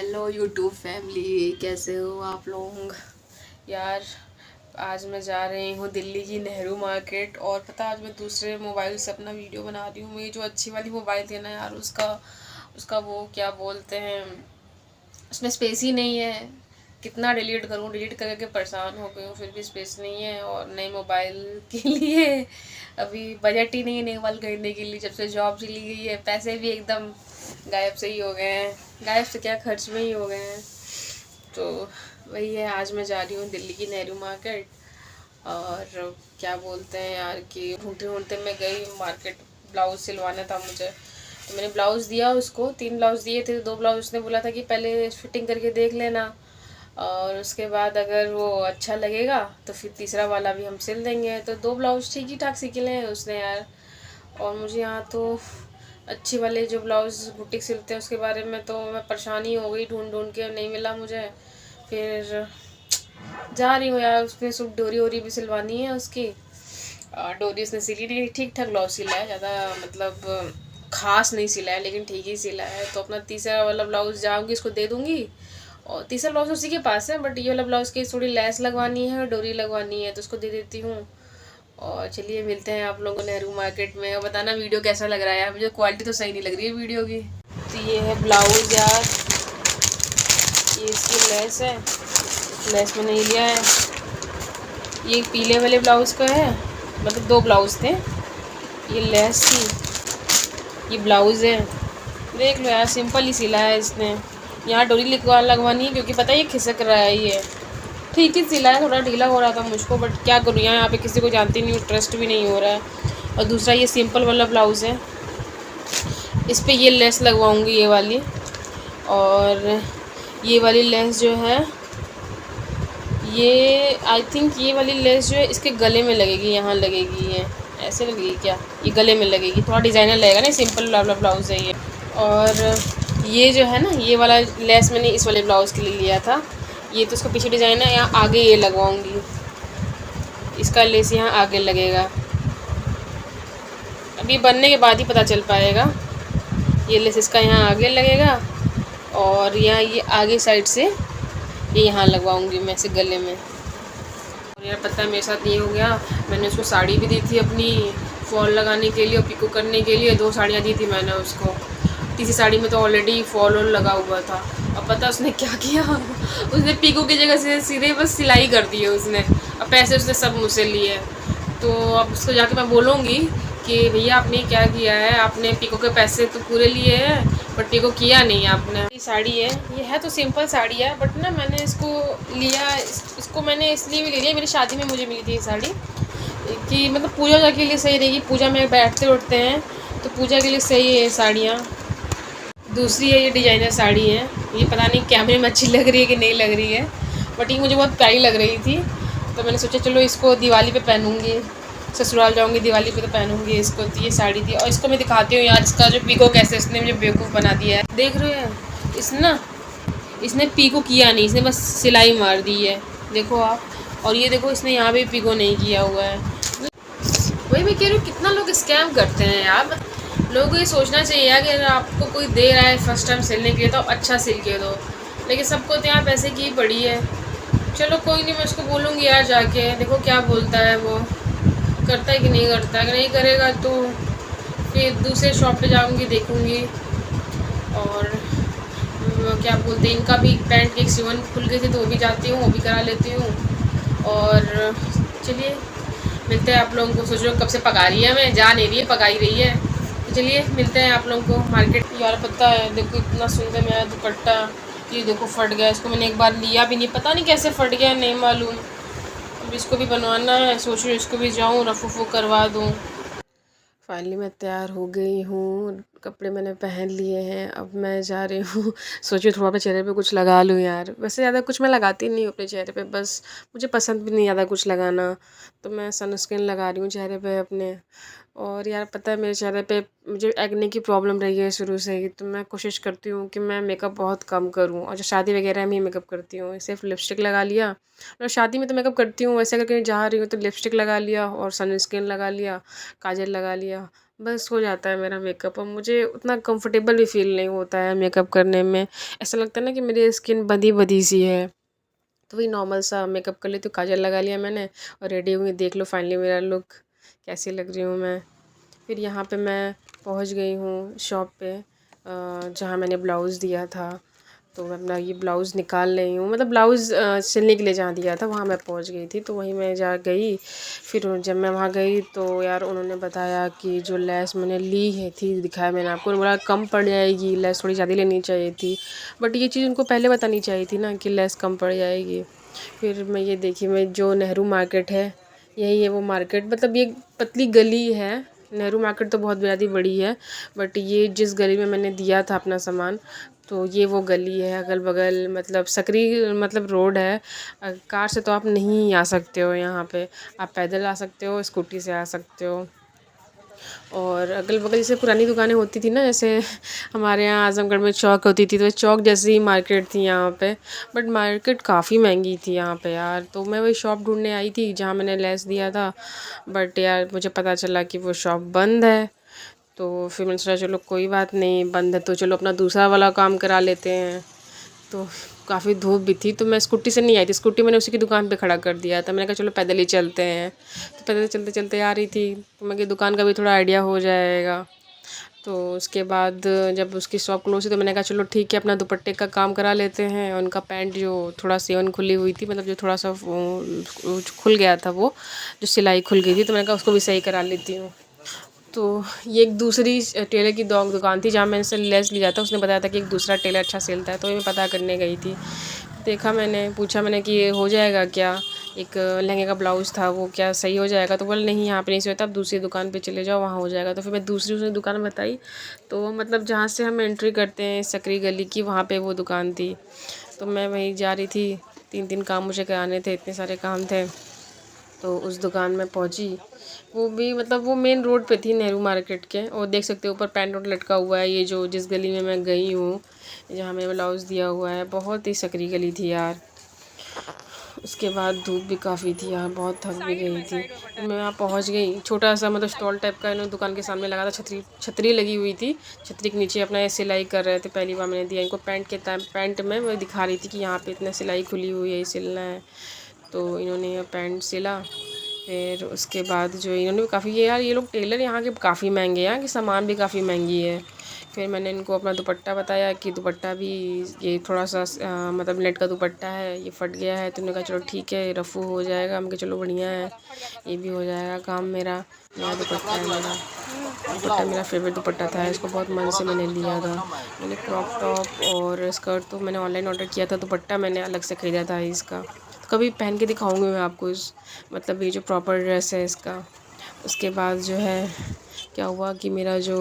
Hello YouTube family, कैसे हो आप लोग। यार आज मैं जा रही हूँ दिल्ली की नेहरू मार्केट। और पता आज मैं दूसरे मोबाइल से अपना वीडियो बना रही हूँ। मेरी जो अच्छी वाली मोबाइल थी ना यार, उसका उसका वो क्या बोलते हैं, उसमें स्पेस ही नहीं है। कितना डिलीट करूँ, डिलीट करके परेशान हो गई हूँ, फिर भी स्पेस नहीं है। और नए मोबाइल के लिए अभी बजट ही नहीं है नए मोबाइल खरीदने के लिए। जब से जॉब चली गई है पैसे भी एकदम गायब से ही हो गए हैं। गायब से क्या, खर्च में ही हो गए हैं। तो वही है, आज मैं जा रही हूँ दिल्ली की नेहरू मार्केट। और क्या बोलते हैं यार कि ढूंढते ढूंढते मैं गई मार्केट। ब्लाउज़ सिलवाना था मुझे, तो मैंने ब्लाउज़ दिया उसको। 3 ब्लाउज़ दिए थे, 2 ब्लाउज़ उसने बोला था कि पहले फिटिंग करके देख लेना, और उसके बाद अगर वो अच्छा लगेगा तो फिर तीसरा वाला भी हम सिल देंगे। तो 2 ब्लाउज़ ठीक ही ठाक सिले हैं उसने यार। और मुझे यहाँ तो अच्छी वाले जो ब्लाउज़ बुटीक सिलते हैं उसके बारे में तो मैं परेशानी हो गई, ढूंढ ढूंढ के नहीं मिला मुझे। फिर जा रही हूँ यार, उसमें सब डोरी वोरी भी सिलवानी है उसकी। डोरी उसने सिली नहीं, ठीक ठाक ब्लाउज सिला है, ज़्यादा मतलब खास नहीं सिला है लेकिन ठीक ही सिला है। तो अपना तीसरा वाला ब्लाउज़ जाऊँगी उसको दे दूँगी। और तीसरा ब्लाउज़ उसी के पास है, बट ये वाला ब्लाउज़ की थोड़ी लेस लगवानी है और डोरी लगवानी है, तो उसको दे देती हूँ। और चलिए मिलते हैं आप लोगों को नेहरू मार्केट में। और बताना वीडियो कैसा लग रहा है यार, मुझे क्वालिटी तो सही नहीं लग रही है वीडियो की। तो ये है ब्लाउज़ यार, ये इसकी लेस है, लेस मैंने लिया है। ये पीले वाले ब्लाउज़ का है, मतलब 2 ब्लाउज़ थे, ये लेस थी, ये ब्लाउज़ है। देख लो यार, सिंपल ही सिला है इसने। यहाँ डोरी लगवानी है क्योंकि पता है ये खिसक रहा है। ये ठीक ही सिला है, थोड़ा ढीला हो रहा था मुझको, बट क्या करूँ, यहाँ पे किसी को जानती नहीं हूँ, ट्रस्ट भी नहीं हो रहा है। और दूसरा ये सिंपल वाला ब्लाउज़ है, इस पर ये लेस लगवाऊँगी ये वाली। और ये वाली लेस जो है, ये आई थिंक ये वाली लेस जो है इसके गले में लगेगी, यहाँ लगेगी। ये ऐसे लगेगी क्या, ये गले में लगेगी, थोड़ा डिज़ाइनर लगेगा ना, सिंपल वाला ब्लाउज़ है ये। और ये जो है ना, ये वाला लेस मैंने इस वाले ब्लाउज़ के लिए लिया था। ये तो इसका पीछे डिज़ाइन है, यहाँ आगे ये लगवाऊंगी, इसका लेस यहाँ आगे लगेगा। अभी बनने के बाद ही पता चल पाएगा। ये लेस इसका यहाँ आगे लगेगा, और यहाँ ये आगे साइड से ये यहाँ लगवाऊंगी मैं इसे गले में। और यार पता है मेरे साथ ये हो गया, मैंने उसको साड़ी भी दी थी अपनी फॉल लगाने के लिए और पिको करने के लिए। 2 साड़ियाँ दी थी मैंने उसको। तीसरी साड़ी में तो ऑलरेडी फॉल ऑल लगा हुआ था। अब पता उसने क्या किया उसने पिको की जगह से सीधे बस सिलाई कर दी है उसने। अब पैसे उसने सब मुझसे लिए। तो अब उसको जाके मैं बोलूँगी कि भैया आपने क्या किया है, आपने पिको के पैसे तो पूरे लिए हैं बट पिको किया नहीं आपने। ये साड़ी है, ये है तो सिंपल साड़ी है, बट ना मैंने इसको लिया, इसको मैंने इसलिए भी ले लिया, मेरी शादी में मुझे मिली थी ये साड़ी, कि मतलब पूजा वूजा के लिए सही रहेगी। पूजा में बैठते उठते हैं तो पूजा के लिए सही है ये साड़ियाँ। दूसरी है ये डिजाइनर साड़ी है, ये पता नहीं कैमरे में अच्छी लग रही है कि नहीं लग रही है, बट ये मुझे बहुत प्यारी लग रही थी। तो मैंने सोचा चलो इसको दिवाली पे पहनूंगी, ससुराल जाऊंगी दिवाली पे तो पहनूंगी इसको। तो ये साड़ी थी, और इसको मैं दिखाती हूँ यार, इसका जो पीको कैसे इसने मुझे बेवकूफ़ बना दिया है। देख रहे हो इसने पीको किया नहीं, इसने बस सिलाई मार दी है, देखो आप। और ये देखो इसने यहाँ भी पीको नहीं किया हुआ है। वही मैं कह रही हूँ, कितना लोग स्कैम करते हैं यार। लोगों को ये सोचना चाहिए यार कि अगर आपको कोई दे रहा है फर्स्ट टाइम सिलने के लिए तो अच्छा सिल के दो, लेकिन सबको तो यहाँ पैसे की पड़ी है। चलो कोई नहीं, मैं उसको बोलूँगी यार जाके, देखो क्या बोलता है वो, करता है कि नहीं करता है। अगर नहीं करेगा तो फिर दूसरे शॉप पे जाऊँगी, देखूँगी। और क्या बोलते हैं, इनका भी पैंट की एक सिवन खुल गई थी तो वो भी जाती हूँ, वो भी करा लेती हूँ। और चलिए मिलते हैं आप लोगों को। सोच रहे हो कब से पका रही है, हमें जा नहीं रही है, पका ही रही है। तो चलिए मिलते हैं आप लोगों को मार्केट। यार पता है देखो इतना सुंदर मेरा दुपट्टा, ये देखो फट गया। इसको मैंने एक बार लिया भी नहीं, पता नहीं कैसे फट गया, नहीं मालूम। अब इसको भी बनवाना है, सोच रही हूँ इसको भी जाऊँ रफू करवा दूँ। फाइनली मैं तैयार हो गई हूँ, कपड़े मैंने पहन लिए हैं। अब मैं जा रही हूँ सोचिए थोड़ा अपने चेहरे पे कुछ लगा लूँ यार। वैसे ज़्यादा कुछ मैं लगाती नहीं हूँ अपने चेहरे पे, बस मुझे पसंद भी नहीं ज़्यादा कुछ लगाना। तो मैं सनस्क्रीन लगा रही हूँ चेहरे पे अपने। और यार पता है मेरे चेहरे पे मुझे एक्ने की प्रॉब्लम रही है शुरू से ही, तो मैं कोशिश करती हूँ कि मैं मेकअप बहुत कम करूँ। और जो शादी वगैरह में ही मेकअप करती हूँ, सिर्फ लिपस्टिक लगा लिया। और शादी में तो मेकअप करती हूँ, वैसे अगर कहीं जा रही हूँ तो लिपस्टिक लगा लिया और सनस्क्रीन लगा लिया, काजल लगा लिया, बस हो जाता है मेरा मेकअप। और मुझे उतना कंफर्टेबल भी फ़ील नहीं होता है मेकअप करने में। ऐसा लगता है ना कि मेरी स्किन बंधी-बंधी सी है। तो वही नॉर्मल सा मेकअप कर लेती हूँ, काजल लगा लिया मैंने और रेडी हुई। देख लो फाइनली मेरा लुक कैसी लग रही हूँ मैं। फिर यहाँ पे मैं पहुँच गई हूँ शॉप पे, जहाँ मैंने ब्लाउज़ दिया था। तो मैं अपना ये ब्लाउज़ निकाल रही हूँ, मतलब ब्लाउज़ सिलने के लिए जहाँ दिया था वहाँ मैं पहुँच गई थी। तो वहीं मैं जा गई। फिर जब मैं वहाँ गई तो यार उन्होंने बताया कि जो लेस मैंने ली है थी, दिखाया मैंने आपको, उन्होंने बोला कम पड़ जाएगी, लेस थोड़ी ज़्यादा लेनी चाहिए थी। बट ये चीज़ उनको पहले बतानी चाहिए थी ना कि लेस कम पड़ जाएगी। फिर मैं ये देखी, मैं जो नेहरू मार्केट है यही है वो मार्केट, मतलब ये पतली गली है। नेहरू मार्केट तो बहुत ज़्यादा बड़ी है, बट ये जिस गली में मैंने दिया था अपना सामान, तो ये वो गली है। अगल बगल मतलब सकरी मतलब रोड है। कार से तो आप नहीं आ सकते हो यहाँ पे, आप पैदल आ सकते हो, स्कूटी से आ सकते हो। और अगल बगल जैसे पुरानी दुकानें होती थी ना, जैसे हमारे यहाँ आजमगढ़ में चौक होती थी, तो चौक जैसी ही मार्केट थी यहाँ पे। बट मार्केट काफ़ी महंगी थी यहाँ पे यार। तो मैं वही शॉप ढूंढने आई थी जहाँ मैंने लेस दिया था, बट यार मुझे पता चला कि वो शॉप बंद है। तो फिर मैंने सोचा चलो कोई बात नहीं, बंद है तो चलो अपना दूसरा वाला काम करा लेते हैं। तो काफ़ी धूप भी थी, तो मैं स्कूटी से नहीं आई थी, स्कूटी मैंने उसी की दुकान पे खड़ा कर दिया था। मैंने कहा चलो पैदल ही चलते हैं। तो पैदल चलते चलते आ रही थी, तो मैं कि दुकान का भी थोड़ा आइडिया हो जाएगा। तो उसके बाद जब उसकी शॉप क्लोज थी तो मैंने कहा चलो ठीक है, अपना दुपट्टे का काम करा लेते हैं। उनका पैंट जो थोड़ा सियन खुली हुई थी, मतलब जो थोड़ा सा खुल गया था, वो जो सिलाई खुल गई थी, तो मैंने कहा उसको भी सही करा लेती हूँ। तो ये एक दूसरी टेलर की दुकान थी जहाँ मैंने से लेस लिया था। उसने बताया था कि एक दूसरा टेलर अच्छा सिलता है, तो ये मैं पता करने गई थी। देखा, मैंने पूछा मैंने कि ये हो जाएगा क्या, एक लहंगे का ब्लाउज़ था, वो क्या सही हो जाएगा? तो बोले नहीं यहाँ पे नहीं सही होता, आप दूसरी दुकान पे चले जाओ, वहाँ हो जाएगा। तो फिर मैं दूसरी उसने दुकान बताई, तो मतलब जहाँ से हम एंट्री करते हैं सकरी गली की, वहाँ पे वो दुकान थी। तो मैं वहीं जा रही थी, 3 काम मुझे कराने थे, इतने सारे काम थे। तो उस दुकान में पहुंची, वो भी मतलब वो मेन रोड पे थी नेहरू मार्केट के। और देख सकते हो ऊपर पैंट वोट लटका हुआ है। ये जो जिस गली में मैं गई हूँ, जहाँ मैंने ब्लाउज़ दिया हुआ है, बहुत ही सकरी गली थी यार। उसके बाद धूप भी काफ़ी थी यार, बहुत थक भी गई थी। फिर मैं वहाँ पहुँच गई, छोटा सा मतलब स्टॉल टाइप का इन्होंने दुकान के सामने लगा था, छतरी छतरी लगी हुई थी। छतरी के नीचे अपना ये सिलाई कर रहे थे। पहली बार मैंने दिया इनको पैंट के टाइम, पैंट में वो दिखा रही थी कि यहाँ पे इतना सिलाई खुली हुई है, ये सिलना है। तो इन्होंने ये पैंट सिला। फिर उसके बाद जो इन्होंने भी काफ़ी, ये यार ये लोग टेलर यहाँ के काफ़ी महंगे हैं, यहाँ की सामान भी काफ़ी महंगी है। फिर मैंने इनको अपना दुपट्टा बताया कि दुपट्टा भी ये थोड़ा सा मतलब नेट का दुपट्टा है, ये फट गया है। तो उन्होंने कहा चलो ठीक है, रफ़ू हो जाएगा। हम कहा चलो बढ़िया है, ये भी हो जाएगा काम मेरा। नया दुपट्टा है मेरा, दुपट्टा मेरा फेवरेट दुपट्टा था, इसको बहुत मन से मैंने लिया था। मैंने क्रॉप टॉप और स्कर्ट तो मैंने ऑनलाइन ऑर्डर किया था, दुपट्टा मैंने अलग से ख़रीदा था इसका। तो कभी पहन के दिखाऊंगी मैं आपको इस, मतलब ये जो प्रॉपर ड्रेस है इसका। उसके बाद जो है क्या हुआ कि मेरा जो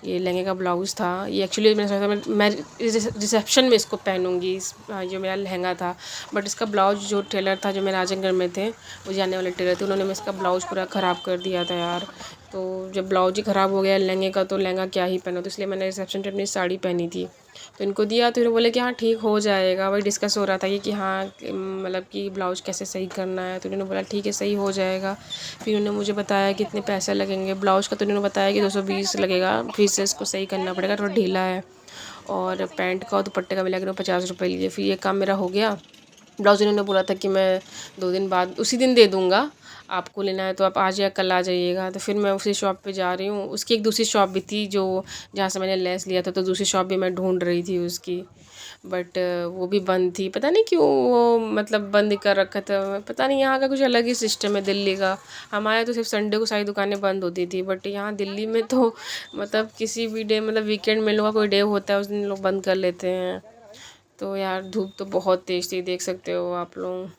ये लहंगे का ब्लाउज़ था, ये एक्चुअली मैंने सोचा था मैं रिसेप्शन में इसको पहनूंगी, इस जो मेरा लहंगा था। बट इसका ब्लाउज जो टेलर था, जो मेरे आजमगढ़ में थे, वो जाने वाले टेलर थे, उन्होंने इसका ब्लाउज़ पूरा ख़राब कर दिया था यार। तो जब ब्लाउज ही ख़राब हो गया लहंगे का, तो लहंगा क्या ही पहनो। तो इसलिए मैंने रिसेप्शन पे अपनी साड़ी पहनी थी। तो इनको दिया, तो इन्होंने बोले कि हाँ ठीक हो जाएगा। वही डिस्कस हो रहा था कि हाँ मतलब कि ब्लाउज कैसे सही करना है। तो इन्होंने बोला ठीक है सही हो जाएगा। फिर उन्होंने मुझे बताया कितने पैसे लगेंगे ब्लाउज़ का। तो उन्होंने बताया कि 220 लगेगा, फिर से इसको सही करना पड़ेगा, थोड़ा ढीला है। और पैंट का और दुपट्टे का मिला के 50 रुपये लिए। फिर ये काम मेरा हो गया। ब्लाउज़ इन्होंने बोला था कि मैं 2 दिन बाद उसी दिन दे दूँगा, आपको लेना है तो आप आज या कल आ जाइएगा। तो फिर मैं उसी शॉप पे जा रही हूँ। उसकी एक दूसरी शॉप भी थी जो जहाँ से मैंने लेस लिया था, तो दूसरी शॉप भी मैं ढूंढ रही थी उसकी, बट वो भी बंद थी। पता नहीं क्यों वो मतलब बंद कर रखा था, पता नहीं, यहाँ का कुछ अलग ही सिस्टम है दिल्ली का। हमारे यहाँ तो सिर्फ संडे को सारी दुकानें बंद होती थी, बट यहाँ दिल्ली में तो मतलब किसी भी डे, मतलब वीकेंड में लोगों का कोई डे होता है उस दिन लोग बंद कर लेते हैं। तो यार धूप तो बहुत तेज़ थी, देख सकते हो आप लोग।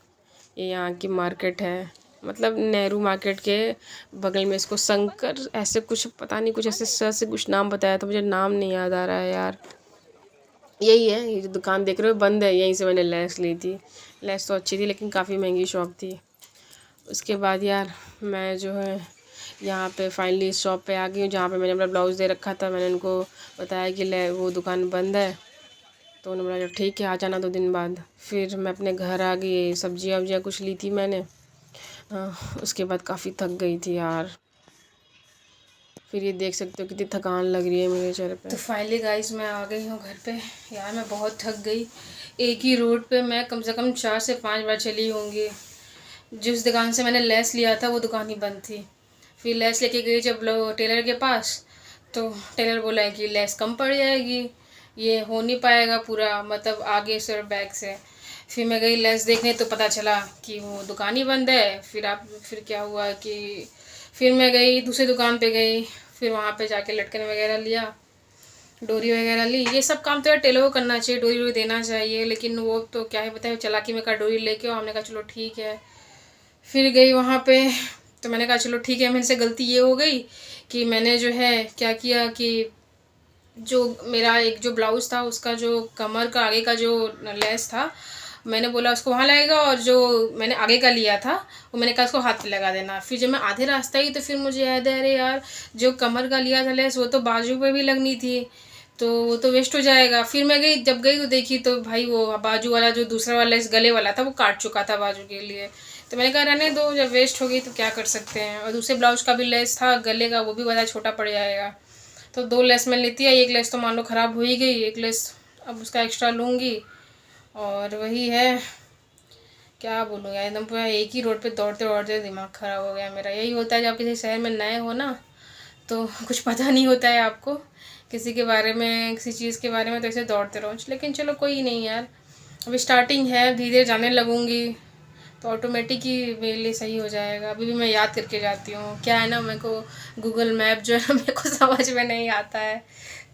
ये यहाँ की मार्केट है, मतलब नेहरू मार्केट के बगल में इसको शंकर ऐसे कुछ, पता नहीं कुछ ऐसे सर से कुछ नाम बताया था, मुझे नाम नहीं याद आ रहा है यार। यही है, ये जो दुकान देख रहे हो बंद है, यहीं से मैंने लेस ली थी। लेस तो अच्छी थी लेकिन काफ़ी महंगी शॉप थी। उसके बाद यार मैं जो है यहाँ पे फाइनली इस शॉप पे आ गई हूँ जहाँ पे मैंने अपना ब्लाउज़ दे रखा था। मैंने उनको बताया कि ले वो दुकान बंद है, तो उन्होंने बोला ठीक है आ जाना 2 दिन बाद। फिर मैं अपने घर आ गई, सब्जियाँ वब्जियाँ कुछ ली थी मैंने। उसके बाद काफ़ी थक गई थी यार। फिर ये देख सकते हो कितनी थकान लग रही है मेरे चेहरे पे। तो फाइनली गाइस मैं आ गई हूँ घर पे। यार मैं बहुत थक गई। एक ही रोड पे मैं कम से कम 4 से 5 बार चली होंगी। जिस दुकान से मैंने लेस लिया था वो दुकान ही बंद थी। फिर लेस लेके गई जब टेलर के पास, तो टेलर बोला है कि लेस कम पड़ जाएगी, ये हो नहीं पाएगा पूरा, मतलब आगे से और बैक से। फिर मैं गई लेस देखने तो पता चला कि वो दुकान ही बंद है। फिर क्या हुआ कि फिर मैं गई दूसरी दुकान पे गई, फिर वहाँ पे जाके लटकन वगैरह लिया, डोरी वगैरह ली। ये सब काम तो यार टेलर को करना चाहिए, डोरी वोरी देना चाहिए, लेकिन वो तो क्या है बताए चलाकी में का डोरी लेके आओ। हमने कहा चलो ठीक है। फिर गई वहाँ पे तो मैंने कहा चलो ठीक है। मेरे से गलती ये हो गई कि मैंने जो है क्या किया कि जो मेरा एक जो ब्लाउज़ था उसका जो कमर का आगे का जो लेस था, मैंने बोला उसको वहाँ लगेगा, और जो मैंने आगे का लिया था वो मैंने कहा उसको हाथ पे लगा देना। फिर जब मैं आधे रास्ते आई तो फिर मुझे याद है, अरे यार जो कमर का लिया था लेस वो तो बाजू पे भी लगनी थी, तो वो तो वेस्ट हो जाएगा। फिर मैं गई, जब गई तो देखी तो भाई वो बाजू वाला जो दूसरा वाला लेस गले वाला था वो काट चुका था बाजू के लिए। तो मैंने कहा रहने दो, जब वेस्ट हो गई तो क्या कर सकते हैं। और दूसरे ब्लाउज़ का भी लेस था गले का, वो भी बड़ा छोटा पड़ जाएगा। तो 2 लेस मैं लेती है, एक लेस तो मान लो ख़राब हो ही गई, एक लेस अब उसका एक्स्ट्रा लूँगी। और वही है, क्या बोलूँ यार, एकदम पूरा एक ही रोड पे दौड़ते दौड़ते दिमाग ख़राब हो गया मेरा। यही होता है जब आप किसी शहर में नए हो ना, तो कुछ पता नहीं होता है आपको किसी के बारे में, किसी चीज़ के बारे में, तो ऐसे दौड़ते रहो। लेकिन चलो कोई नहीं यार, अभी स्टार्टिंग है, धीरे धीरे जाने लगूँगी तो ऑटोमेटिक ही मेरे लिए सही हो जाएगा। अभी भी मैं याद करके जाती हूँ। क्या है ना, मेरे को गूगल मैप जो है मेरे को समझ में नहीं आता है,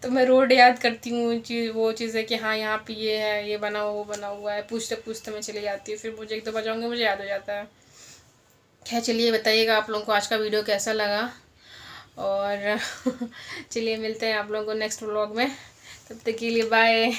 तो मैं रोड याद करती हूँ वो चीज़ें कि हाँ यहाँ पे ये है, ये बना हुआ वो बना हुआ है, पूछते पूछते मैं चली जाती हूँ। फिर मुझे 1-2 बार जाऊँगी मुझे याद हो जाता है। खैर चलिए बताइएगा आप लोगों को आज का वीडियो कैसा लगा, और चलिए मिलते हैं आप लोगों को नेक्स्ट व्लॉग में। तब तक के लिए बाय।